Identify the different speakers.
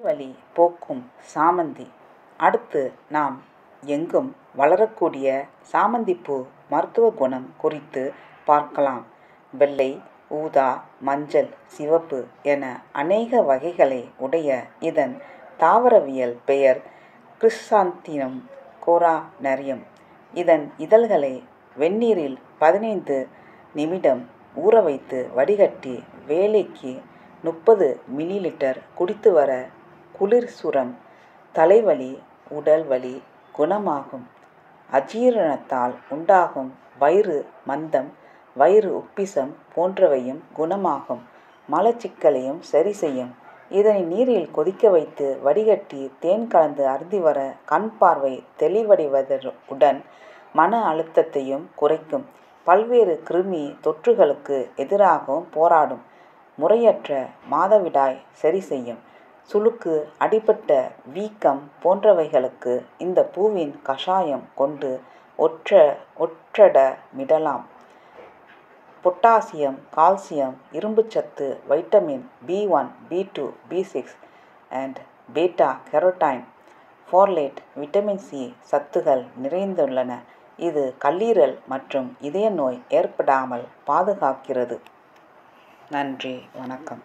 Speaker 1: வலி போக்கும் சாமந்தி. அடுத்து நாம் எங்கும் வளரக்கூடிய சாமந்திப்பூ மருத்துவ குணம் குறித்து பார்க்கலாம். வெள்ளை, ஊதா, மஞ்சள், சிவப்பு என அநேக வகைகளை உடைய இதன் தாவரவியல் பெயர் கிறிசாந்திமம் கோரானரியம். இதன் இதழ்களை வெந்நீரில் 15 நிமிடம் ஊறவைத்து வடிகட்டி வேளைக்கு 30 மில்லிலிட்டர் குடித்து வர குளிர்சுரம், தலைவலி, உடல் வலி குணமாகும். அஜீரணத்தால் உண்டாகும் வயிறு மந்தம், வயிறு உப்பிசம் போன்றவையும் குணமாகும். மலச்சிக்கலையும் சரி செய்யும். இதனை நீரில் கொதிக்க வைத்து வடிகட்டி தேன் கலந்து அருந்தி வர கண் பார்வை தெளிவடைவதுடன் மன அழுத்தத்தையும் குறைக்கும். பல்வேறு கிருமி தொற்றுகளுக்கு எதிராகவும் போராடும். முறையற்ற மாதவிடாய் சரி செய்யும். சுளுக்கு, அடிபட்ட வீக்கம் போன்றவைகளுக்கு இந்த பூவின் கஷாயம் கொண்டு ஒற்றடமிடலாம். பொட்டாசியம், கால்சியம், இரும்புச்சத்து, vitamin B1, B2, B6 and beta carotene, folate, vitamin C சத்துகள் நிறைந்துள்ளன. இது கல்லீரல் மற்றும் இதய நோய் ஏற்படாமல் பாதுகாக்கிறது. நன்றி, வணக்கம்.